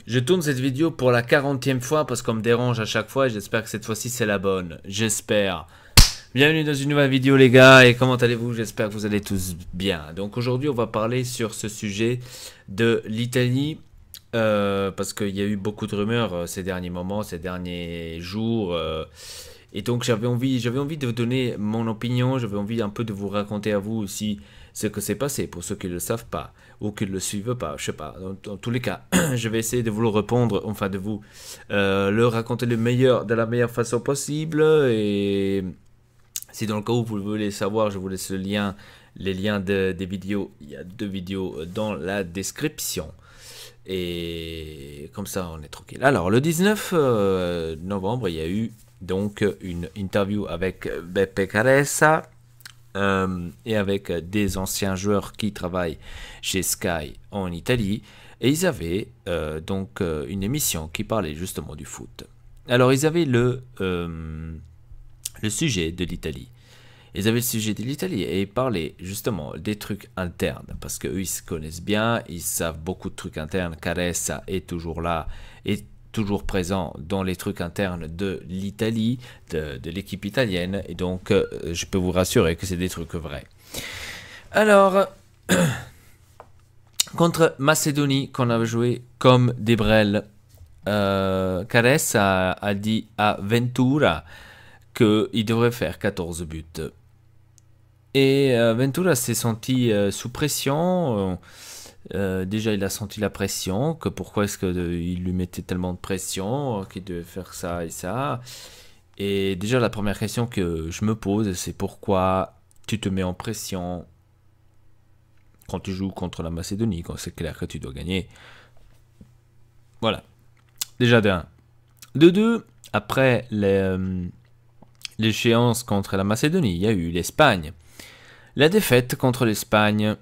Je tourne cette vidéo pour la 40e fois parce qu'on me dérange à chaque fois et j'espère que cette fois-ci c'est la bonne. J'espère. Bienvenue dans une nouvelle vidéo les gars, et comment allez-vous? J'espère que vous allez tous bien. Donc aujourd'hui on va parler sur ce sujet de l'Italie. Parce qu'il y a eu beaucoup de rumeurs ces derniers moments, ces derniers jours. Et donc j'avais envie de vous donner mon opinion, j'avais envie un peu de vous raconter à vous aussi ce que s'est passé, pour ceux qui ne le savent pas, ou qui ne le suivent pas, je sais pas. Dans tous les cas, je vais essayer de vous le répondre, enfin de vous le raconter de la meilleure façon possible. Et si dans le cas où vous voulez savoir, je vous laisse les liens des vidéos. Il y a 2 vidéos dans la description. Et comme ça, on est tranquille. Alors, le 19 novembre, il y a eu donc une interview avec Beppe Caressa et avec des anciens joueurs qui travaillent chez Sky en Italie. Et ils avaient donc une émission qui parlait justement du foot. Alors, ils avaient le sujet de l'Italie. Ils avaient le sujet de l'Italie et ils parlaient justement des trucs internes parce qu'eux ils se connaissent bien, ils savent beaucoup de trucs internes. Caressa est toujours là, est toujours présent dans les trucs internes de l'Italie, de l'équipe italienne, et donc je peux vous rassurer que c'est des trucs vrais. Alors, contre Macédonie qu'on avait joué comme des brels, Caressa a dit à Ventura qu'il devrait faire 14 buts. Et Ventura s'est senti sous pression. Déjà, il a senti la pression, que pourquoi est-ce qu'il lui mettait tellement de pression, qu'il devait faire ça et ça. Et déjà, la première question que je me pose, c'est pourquoi tu te mets en pression quand tu joues contre la Macédonie, quand c'est clair que tu dois gagner. Voilà. Déjà de 1. De 2, après l'échéance contre la Macédonie, il y a eu l'Espagne. La défaite contre l'Espagne,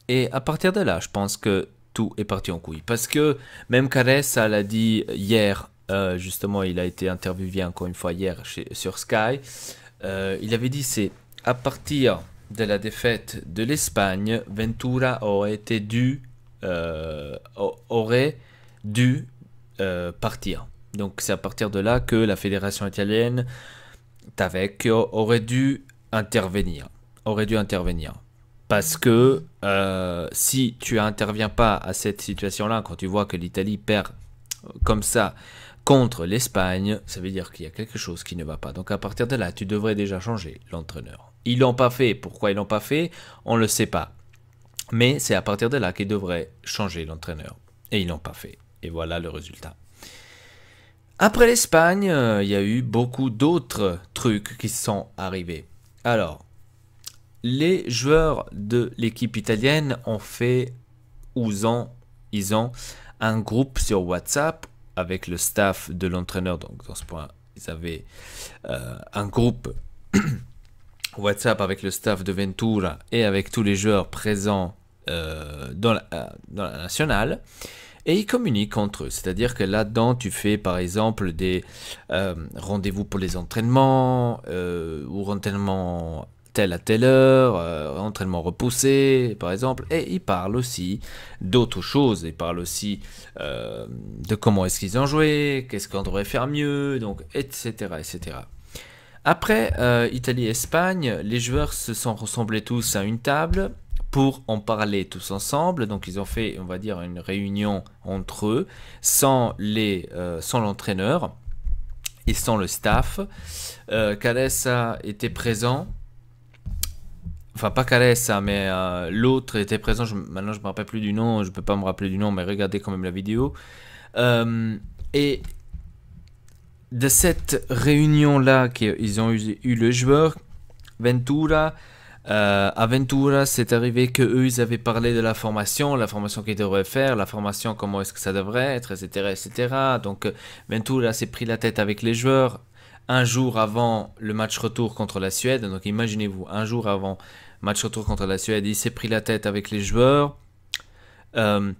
et à partir de là, je pense que tout est parti en couille. Parce que même Caressa l'a dit hier, justement, il a été interviewé encore une fois hier sur Sky. Il avait dit c'est à partir de la défaite de l'Espagne, Ventura aurait dû partir. Donc c'est à partir de là que la fédération italienne, Tavecchio, aurait dû intervenir. Parce que si tu n'interviens pas à cette situation-là, quand tu vois que l'Italie perd comme ça contre l'Espagne, ça veut dire qu'il y a quelque chose qui ne va pas. Donc à partir de là, tu devrais déjà changer l'entraîneur. Ils l'ont pas fait. Pourquoi ils l'ont pas fait? On ne le sait pas. Mais c'est à partir de là qu'ils devraient changer l'entraîneur. Et ils l'ont pas fait. Et voilà le résultat. Après l'Espagne, il y a eu beaucoup d'autres trucs qui sont arrivés. Alors, les joueurs de l'équipe italienne ils ont un groupe sur WhatsApp avec le staff de l'entraîneur. Donc dans ce point, ils avaient un groupe WhatsApp avec le staff de Ventura et avec tous les joueurs présents dans la nationale. Et ils communiquent entre eux, c'est-à-dire que là-dedans, tu fais par exemple des rendez-vous pour les entraînements, ou entraînements telle à telle heure, entraînement repoussé par exemple, et ils parlent aussi d'autres choses, ils parlent aussi de comment est-ce qu'ils ont joué, qu'est-ce qu'on devrait faire mieux, donc etc. etc. Après Italie-Espagne, les joueurs se sont rassemblés tous à une table pour en parler tous ensemble. Donc ils ont fait, on va dire, une réunion entre eux, sans l'entraîneur et sans le staff. Caressa était présent. Enfin, pas Caressa, mais l'autre était présent. Maintenant, je ne me rappelle plus du nom. Je ne peux pas me rappeler du nom, mais regardez quand même la vidéo. Et de cette réunion-là qu'ils ont eu le joueur, Ventura... à Ventura, c'est arrivé qu'eux, ils avaient parlé de la formation qu'ils devraient faire, la formation, comment est-ce que ça devrait être, etc., etc. Donc, Ventura s'est pris la tête avec les joueurs un jour avant le match retour contre la Suède. Donc, imaginez-vous, un jour avant match retour contre la Suède, il s'est pris la tête avec les joueurs. Il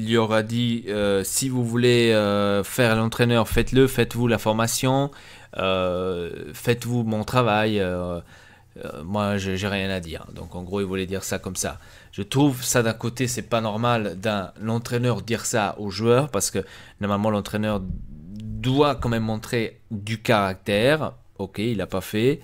lui aura dit si vous voulez faire l'entraîneur, faites-le, faites-vous la formation, faites-vous mon travail, moi, j'ai rien à dire. Donc, en gros, il voulait dire ça comme ça. Je trouve ça d'un côté, c'est pas normal d'un entraîneur dire ça aux joueurs parce que normalement, l'entraîneur doit quand même montrer du caractère. Ok, il l'a pas fait.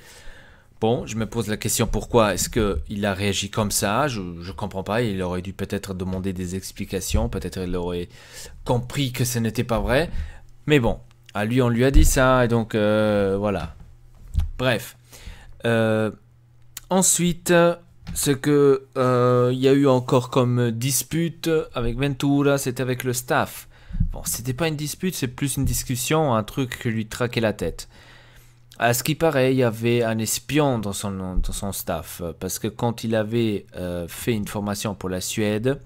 Bon, je me pose la question pourquoi est-ce qu'il a réagi comme ça? Je comprends pas. Il aurait dû peut-être demander des explications. Peut-être il aurait compris que ce n'était pas vrai. Mais bon, à lui, on lui a dit ça. Et donc, voilà. Bref. Euh, Ensuite, ce que il y a eu encore comme dispute avec Ventura, c'était avec le staff. Bon, c'était pas une dispute, c'est plus une discussion, un truc qui lui traquait la tête. À ce qui paraît, il y avait un espion dans son staff, parce que quand il avait fait une formation pour la Suède,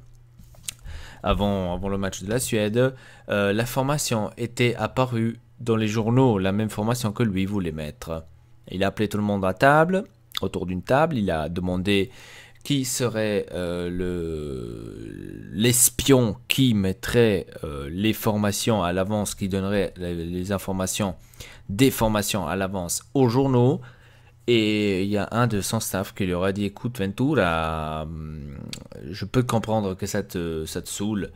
avant le match de la Suède, la formation était apparue dans les journaux, la même formation que lui voulait mettre. Il a appelé tout le monde à table, autour d'une table, il a demandé qui serait l'espion qui mettrait les formations à l'avance, qui donnerait les informations des formations à l'avance aux journaux. Et il y a un de son staff qui lui aura dit écoute Ventura, je peux comprendre que ça te saoule.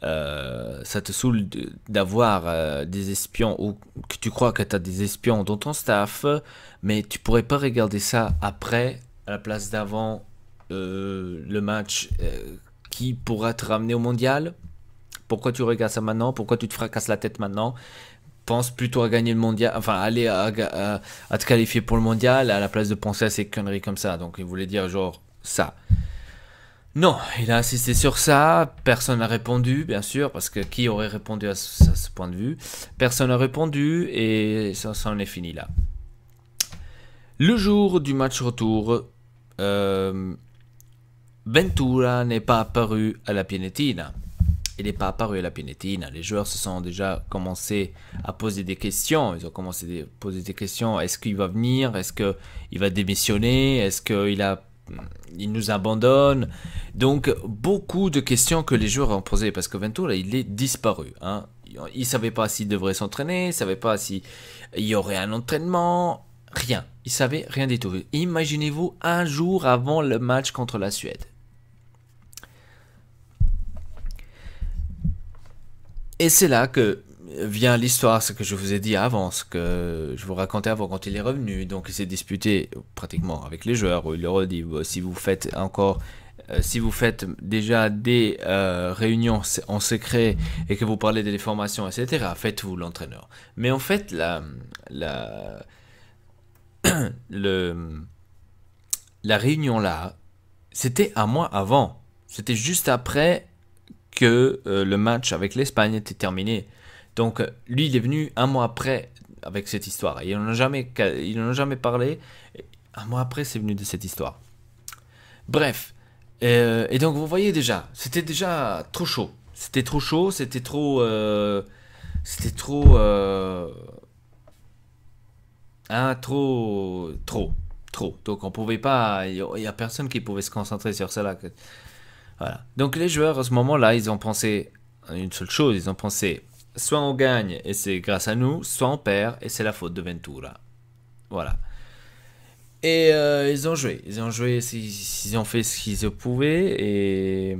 Ça te saoule d'avoir des espions ou que tu crois que tu as des espions dans ton staff, mais tu pourrais pas regarder ça après, à la place d'avant le match qui pourra te ramener au mondial. Pourquoi tu regardes ça maintenant? Pourquoi tu te fracasses la tête maintenant? Pense plutôt à gagner le mondial, enfin aller à te qualifier pour le mondial à la place de penser à ces conneries comme ça. Donc il voulait dire genre ça. Non, il a insisté sur ça, personne n'a répondu, bien sûr, parce que qui aurait répondu à ce point de vue? Personne n'a répondu et ça en est fini là. Le jour du match retour, Ventura n'est pas apparu à la Pinetina. Il n'est pas apparu à la Pinetina. Les joueurs se sont déjà commencé à poser des questions. Ils ont commencé à poser des questions. Est-ce qu'il va venir? Est-ce qu'il va démissionner? Est-ce qu'il nous abandonne? Donc, beaucoup de questions que les joueurs ont posées. Parce que Ventura, il est disparu. Hein. Il ne savait pas s'il devrait s'entraîner. Il ne savait pas s'il y aurait un entraînement. Rien. Il ne savait rien du tout. Imaginez-vous un jour avant le match contre la Suède. Et c'est là que vient l'histoire, ce que je vous ai dit avant, ce que je vous racontais avant quand il est revenu. Donc il s'est disputé pratiquement avec les joueurs, où il leur a dit si vous faites encore, si vous faites déjà des réunions en secret et que vous parlez des formations, etc., faites-vous l'entraîneur. Mais en fait, la réunion là, c'était un mois avant. C'était juste après que le match avec l'Espagne était terminé. Donc lui, il est venu un mois après avec cette histoire. Ils n'en ont jamais parlé. Un mois après, c'est venu de cette histoire. Bref. Et donc vous voyez déjà, c'était déjà trop chaud. C'était trop chaud, c'était trop... trop. Donc on pouvait pas... Il n'y a personne qui pouvait se concentrer sur ça là. Voilà. Donc les joueurs à ce moment-là, ils ont pensé à une seule chose, ils ont pensé soit on gagne et c'est grâce à nous, soit on perd et c'est la faute de Ventura. Voilà. Et ils ont joué, ils ont fait ce qu'ils pouvaient et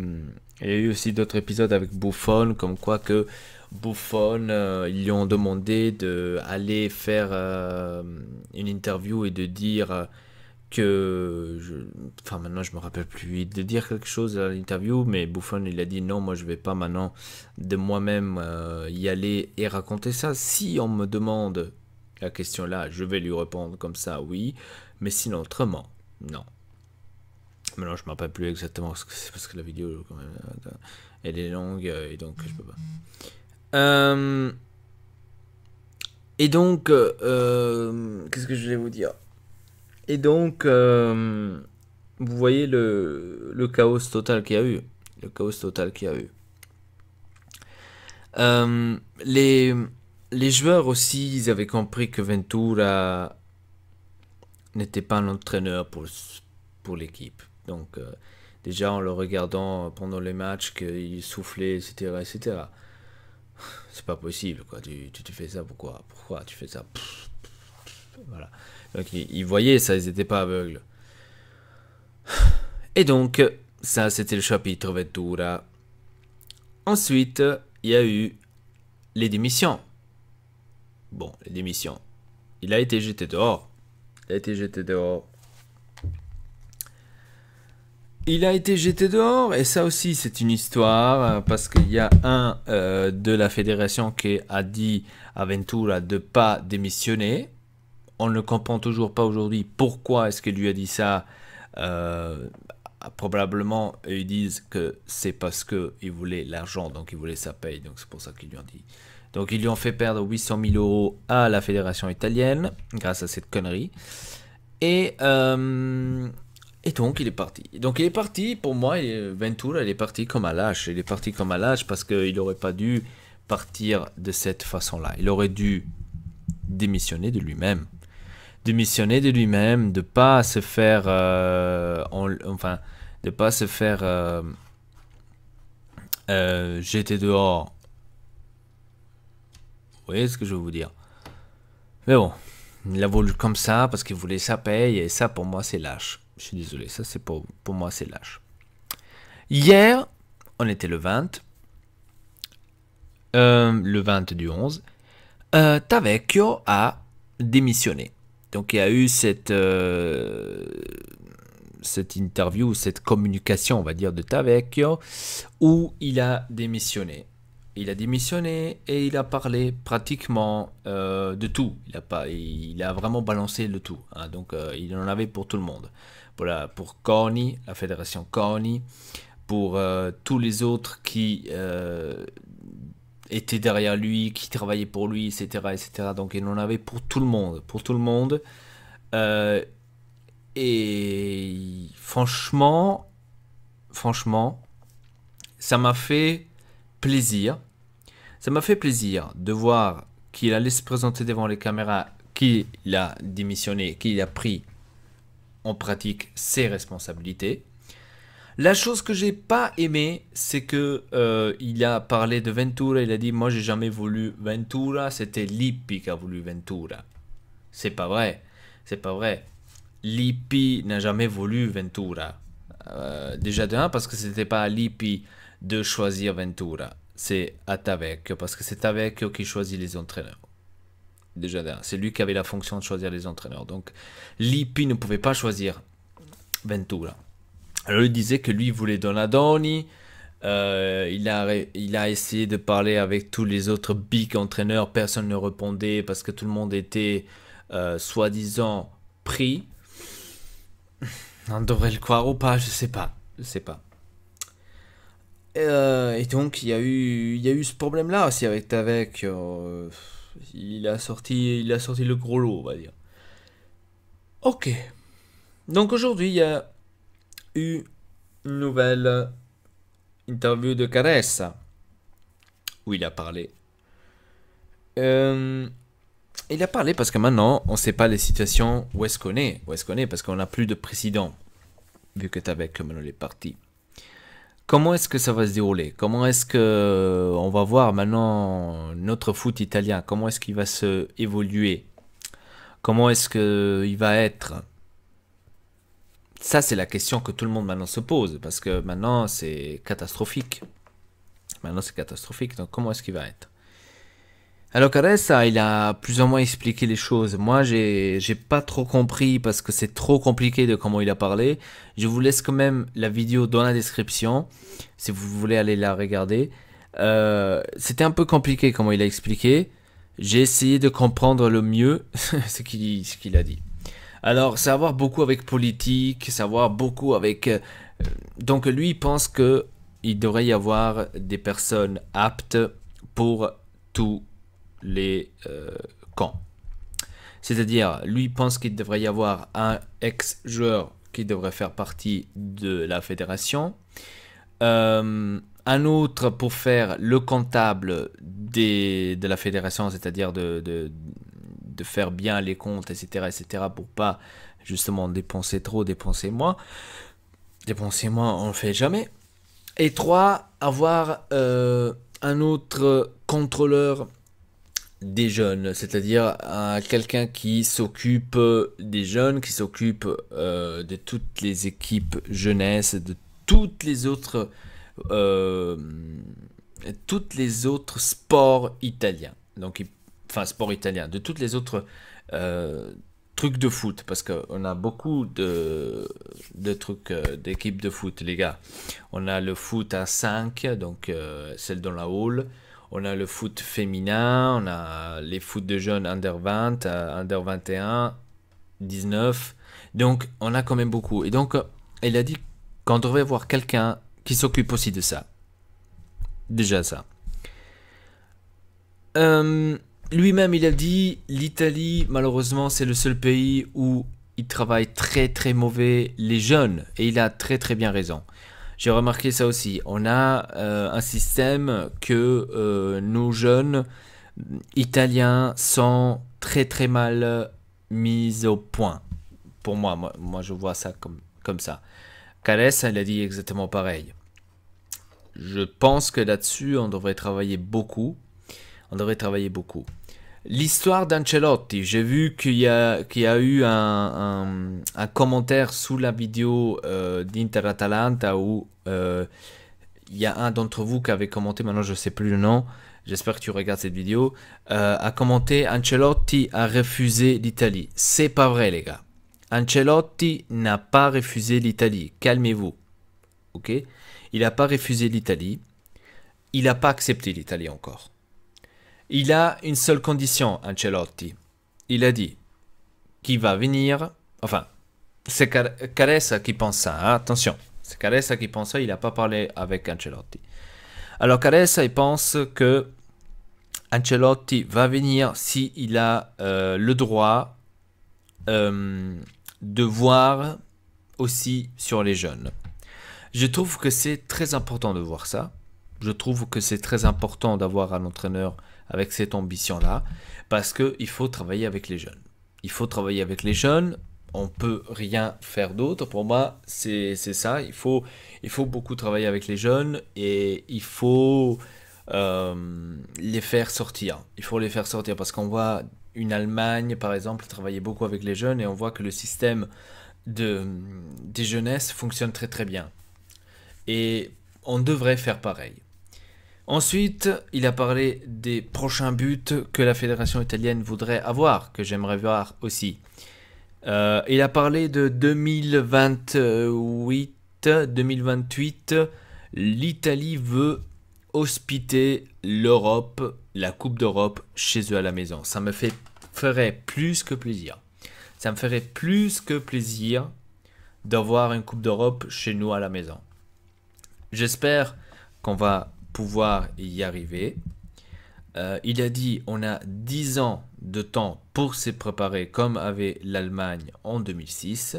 il y a eu aussi d'autres épisodes avec Buffon, comme quoi que Buffon, ils lui ont demandé d'aller faire une interview et de dire enfin maintenant je me rappelle plus de dire quelque chose à l'interview, mais Buffon il a dit non, moi je vais pas maintenant de moi-même y aller et raconter ça. Si on me demande la question là, je vais lui répondre comme ça, oui, mais sinon autrement, non. Maintenant je me rappelle plus exactement ce que c'est parce que la vidéo quand même, elle est longue et donc je peux pas. Et donc qu'est-ce que je voulais vous dire? Et donc, vous voyez le chaos total qu'il y a eu. Le chaos total qu'il y a eu. Les joueurs aussi, ils avaient compris que Ventura n'était pas un entraîneur pour l'équipe. Donc, déjà en le regardant pendant les matchs, qu'il soufflait, etc., etc. C'est pas possible, quoi. Tu fais ça pourquoi tu fais ça? Voilà. Donc ils voyaient ça, ils n'étaient pas aveugles. Et donc, ça c'était le chapitre Ventura. Ensuite, il y a eu les démissions. Bon, les démissions. Il a été jeté dehors. Il a été jeté dehors. Il a été jeté dehors, et ça aussi c'est une histoire, parce qu'il y a un de la fédération qui a dit à Ventura de ne pas démissionner. On ne comprend toujours pas aujourd'hui pourquoi est-ce qu'il lui a dit ça. Probablement, ils disent que c'est parce qu'il voulait l'argent, donc il voulait sa paye, donc c'est pour ça qu'ils lui ont dit. Donc ils lui ont fait perdre 800 000 euros à la fédération italienne, grâce à cette connerie. Et donc il est parti. Donc il est parti, pour moi, Ventura, il est parti comme un lâche. Il est parti comme un lâche parce qu'il n'aurait pas dû partir de cette façon-là. Il aurait dû démissionner de lui-même. Démissionner de lui-même, de pas se faire de pas se faire jeter dehors. Vous voyez ce que je veux vous dire? Mais bon, il a voulu comme ça parce qu'il voulait sa paye, et ça pour moi c'est lâche. Je suis désolé, ça c'est pour moi c'est lâche. Hier, on était le 20 du 11, Tavecchio a démissionné. Donc il y a eu cette interview, cette communication, on va dire, de Tavecchio, où il a démissionné. Il a démissionné et il a parlé pratiquement de tout. Il a vraiment balancé le tout. Hein. Donc il en avait pour tout le monde. Voilà, pour CONI, la fédération CONI, pour tous les autres qui étaient derrière lui, qui travaillaient pour lui, etc., etc. Donc il en avait pour tout le monde. Pour tout le monde. Et franchement, ça m'a fait plaisir. Ça m'a fait plaisir de voir qu'il allait se présenter devant les caméras, qu'il a démissionné, qu'il a pris en pratique ses responsabilités. La chose que j'ai pas aimé, c'est que il a parlé de Ventura. Il a dit: moi j'ai jamais voulu Ventura, c'était Lippi qui a voulu Ventura. C'est pas vrai, c'est pas vrai. Lippi n'a jamais voulu Ventura. Déjà de un, parce que c'était pas à Lippi de choisir Ventura, c'est à Tavecchio, parce que c'est Tavecchio qui choisit les entraîneurs. Déjà de un, c'est lui qui avait la fonction de choisir les entraîneurs. Donc Lippi ne pouvait pas choisir Ventura. Alors il disait que lui voulait Donadoni. Il a essayé de parler avec tous les autres big entraîneurs. Personne ne répondait parce que tout le monde était soi-disant pris. On devrait le croire ou pas, je sais pas. Et donc il y a eu ce problème-là aussi avec Tavec. Il a sorti le gros lot, on va dire. Ok. Donc aujourd'hui il y a eu une nouvelle interview de Caressa où il a parlé. Il a parlé parce que maintenant, on ne sait pas les situations où est-ce qu'on est. Parce qu'on n'a plus de président, vu que Tavec maintenant est parti. Comment est-ce que ça va se dérouler? Comment est-ce que on va voir maintenant notre foot italien? Comment est-ce qu'il va se évoluer? Comment est-ce qu'il va être? Ça, c'est la question que tout le monde maintenant se pose. Parce que maintenant, c'est catastrophique. Donc, comment est-ce qu'il va être? Alors Caressa, il a plus ou moins expliqué les choses. Moi, j'ai pas trop compris parce que c'est trop compliqué de comment il a parlé. Je vous laisse quand même la vidéo dans la description si vous voulez aller la regarder. C'était un peu compliqué comment il a expliqué. J'ai essayé de comprendre le mieux ce qu'il a dit. Alors, savoir beaucoup avec politique, savoir beaucoup avec... donc lui, il pense que il devrait y avoir des personnes aptes pour tout les camps. C'est-à-dire, lui pense qu'il devrait y avoir un ex-joueur qui devrait faire partie de la fédération, un autre pour faire le comptable de la fédération, c'est-à-dire de faire bien les comptes, etc., pour pas justement dépenser trop, dépenser moins. Dépenser moins, on ne le fait jamais. Et 3, avoir un autre contrôleur des jeunes, c'est-à-dire quelqu'un qui s'occupe des jeunes, qui s'occupe de toutes les équipes jeunesse, de toutes les autres, euh, toutes les autres sports italiens. Donc, enfin, sport italien, de toutes les autres euh, trucs de foot, parce qu'on a beaucoup de trucs d'équipes de foot, les gars. On a le foot à 5, donc celle dans la hall. On a le foot féminin, on a les foot de jeunes under 20, under 21, 19. Donc, on a quand même beaucoup. Et donc, il a dit qu'on devrait avoir quelqu'un qui s'occupe aussi de ça. Déjà ça. Euh, Lui-même, il a dit, l'Italie, malheureusement, c'est le seul pays où il travaille très très mauvais les jeunes. Et il a très très bien raison. J'ai remarqué ça aussi. On a un système que nos jeunes italiens sont très très mal mis au point. Pour moi je vois ça comme ça. Caressa, il a dit exactement pareil. Je pense que là-dessus, on devrait travailler beaucoup. On devrait travailler beaucoup. L'histoire d'Ancelotti, j'ai vu qu'il y a eu un commentaire sous la vidéo d'Inter-Atalanta où il y a un d'entre vous qui avait commenté, maintenant je ne sais plus le nom, j'espère que tu regardes cette vidéo, a commenté Ancelotti a refusé l'Italie. C'est pas vrai les gars. Ancelotti n'a pas refusé l'Italie. Calmez-vous. Ok? Il n'a pas refusé l'Italie. Il n'a pas accepté l'Italie encore. Il a une seule condition, Ancelotti. Il a dit qu'il va venir. Enfin, c'est Caressa qui pense ça. Hein, attention, c'est Caressa qui pense ça. Il n'a pas parlé avec Ancelotti. Alors Caressa, il pense que Ancelotti va venir s'il a le droit de voir aussi sur les jeunes. Je trouve que c'est très important de voir ça. Je trouve que c'est très important d'avoir un entraîneur avec cette ambition-là, parce qu'il faut travailler avec les jeunes. Il faut travailler avec les jeunes, on ne peut rien faire d'autre. Pour moi, c'est ça, il faut beaucoup travailler avec les jeunes, et il faut les faire sortir. Il faut les faire sortir, parce qu'on voit une Allemagne, par exemple, travailler beaucoup avec les jeunes, et on voit que le système des jeunesses fonctionne très très bien. Et on devrait faire pareil. Ensuite, il a parlé des prochains buts que la fédération italienne voudrait avoir, que j'aimerais voir aussi. Il a parlé de 2028. L'Italie veut hospiter l'Europe, la Coupe d'Europe, chez eux à la maison. Ça me ferait plus que plaisir. Ça me ferait plus que plaisir d'avoir une Coupe d'Europe chez nous à la maison. J'espère qu'on va pouvoir y arriver. Il a dit on a 10 ans de temps pour se préparer comme avait l'Allemagne en 2006.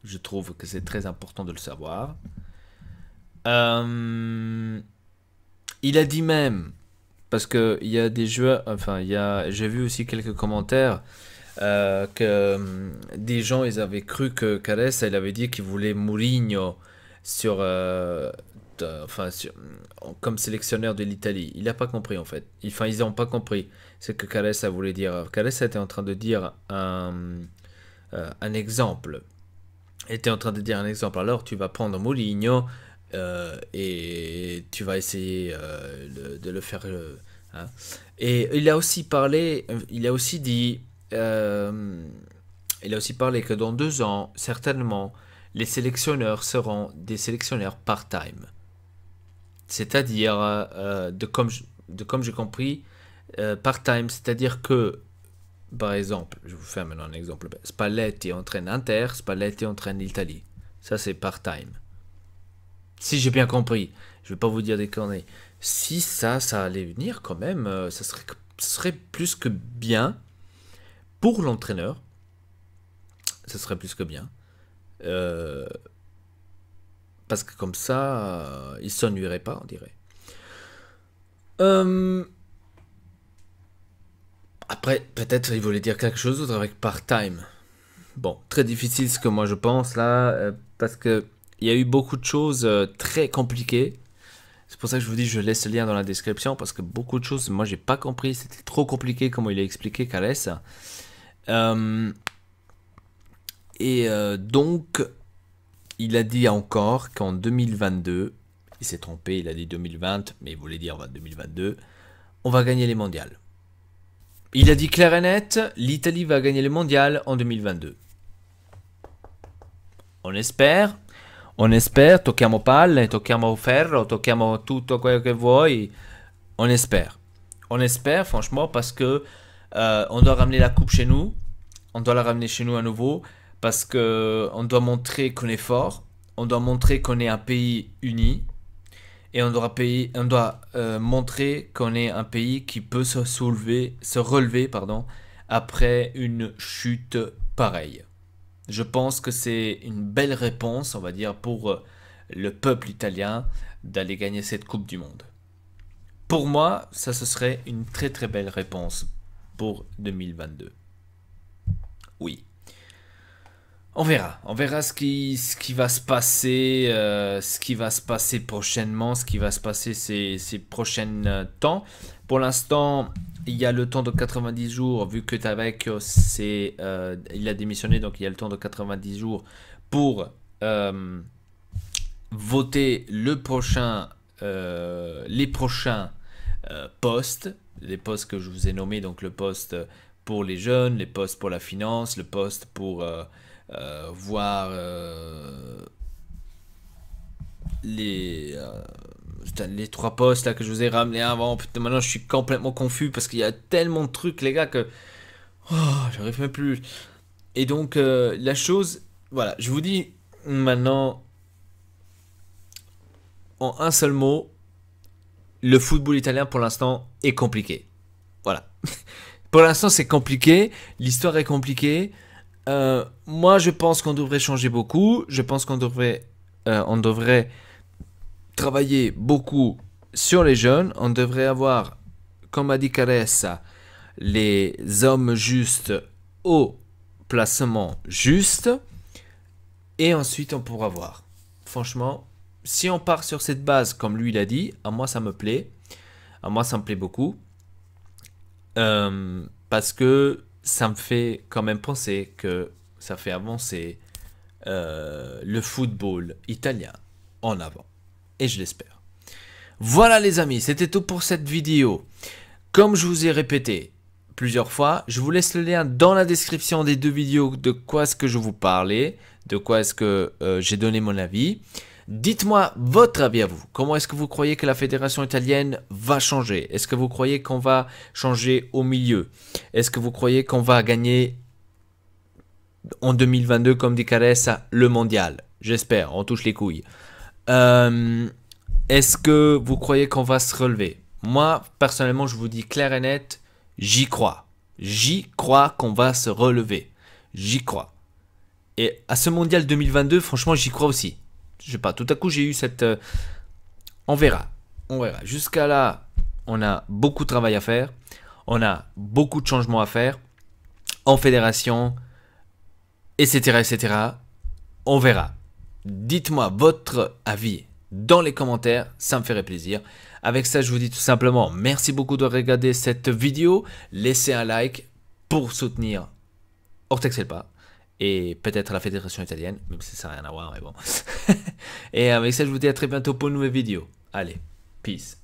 Je trouve que c'est très important de le savoir. Il a dit même, parce qu'il y a des joueurs, enfin j'ai vu aussi quelques commentaires que des gens ils avaient cru que Caressa il avait dit qu'il voulait Mourinho sur comme sélectionneur de l'Italie. Il n'a pas compris en fait. Enfin, ils n'ont pas compris ce que Caressa voulait dire. Caressa était en train de dire un exemple. Il était en train de dire un exemple. Alors, tu vas prendre Mourinho et tu vas essayer de le faire. Hein. Et il a aussi parlé, il a aussi dit, il a aussi parlé que dans 2 ans, certainement, les sélectionneurs seront des sélectionneurs part-time. C'est-à-dire, de comme j'ai compris, part-time, c'est-à-dire que, par exemple, je vous fais maintenant un exemple, Spalletti entraîne Inter, Spalletti entraîne l'Italie. Ça, c'est part-time. Si j'ai bien compris, je ne vais pas vous dire des conneries. Si ça allait venir quand même, ça serait plus que bien pour l'entraîneur. Ça serait plus que bien. Parce que comme ça, il s'ennuierait pas, on dirait. Après, peut-être il voulait dire quelque chose d'autre avec part-time. Bon, très difficile ce que moi je pense là, parce que il y a eu beaucoup de choses très compliquées C'est pour ça que je vous dis, je laisse le lien dans la description parce que beaucoup de choses, moi, j'ai pas compris. C'était trop compliqué comment il a expliqué Carès. Donc, il a dit encore qu'en 2022, il s'est trompé, il a dit 2020, mais il voulait dire 2022, on va gagner les mondiales. Il a dit clair et net, l'Italie va gagner les mondiales en 2022. On espère, tocchiamo palle, tocchiamo ferro, tocchiamo tutto quello che vuoi. On espère, franchement, parce que on doit ramener la coupe chez nous. On doit la ramener chez nous à nouveau parce que on doit montrer qu'on est fort. On doit montrer qu'on est un pays uni. Et on doit montrer qu'on est un pays qui peut se relever, après une chute pareille. Je pense que c'est une belle réponse, on va dire, pour le peuple italien d'aller gagner cette Coupe du Monde. Pour moi, ça ce serait une très très belle réponse pour 2022. Oui. On verra ce qui va se passer, prochainement, ce qui va se passer ces prochains temps. Pour l'instant, il y a le temps de 90 jours, vu que Tavecchio, il a démissionné, donc il y a le temps de 90 jours pour voter les prochains postes, les postes que je vous ai nommés, donc le poste pour les jeunes, les postes pour la finance, le poste pour voir les 3 postes là que je vous ai ramenés avant. Putain, maintenant je suis complètement confus parce qu'il y a tellement de trucs, les gars, que j'arrive même plus. Et donc la chose, voilà, je vous dis maintenant en un seul mot, le football italien pour l'instant est compliqué. Voilà. Pour l'instant c'est compliqué, l'histoire est compliquée. Moi je pense qu'on devrait changer beaucoup. Je pense qu'on devrait travailler beaucoup sur les jeunes. On devrait avoir, comme a dit Caressa, les hommes justes au placement juste. Et ensuite on pourra voir. Franchement, si on part sur cette base, comme lui l'a dit, à moi ça me plaît. À moi ça me plaît beaucoup. Parce que ça me fait quand même penser que ça fait avancer le football italien en avant. Et je l'espère. Voilà les amis, c'était tout pour cette vidéo. Comme je vous ai répété plusieurs fois, je vous laisse le lien dans la description des 2 vidéos de quoi est-ce que je vous parlais, de quoi est-ce que j'ai donné mon avis. Dites-moi votre avis à vous. Comment est-ce que vous croyez que la fédération italienne va changer? Est-ce que vous croyez qu'on va changer au milieu? Est-ce que vous croyez qu'on va gagner en 2022, comme dit Caressa, le mondial? J'espère, on touche les couilles. Est-ce que vous croyez qu'on va se relever? Moi, personnellement, je vous dis clair et net, j'y crois. J'y crois qu'on va se relever. J'y crois. Et à ce mondial 2022, franchement, j'y crois aussi. Je sais pas, tout à coup j'ai eu cette... On verra. Jusqu'à là, on a beaucoup de travail à faire. On a beaucoup de changements à faire. En fédération, etc. etc. On verra. Dites-moi votre avis dans les commentaires, ça me ferait plaisir. Avec ça, je vous dis tout simplement merci beaucoup de regarder cette vidéo. Laissez un like pour soutenir Ortex Helpa. Et peut-être la fédération italienne, même si ça n'a rien à voir, mais bon. Et avec ça, je vous dis à très bientôt pour une nouvelle vidéo. Allez, peace.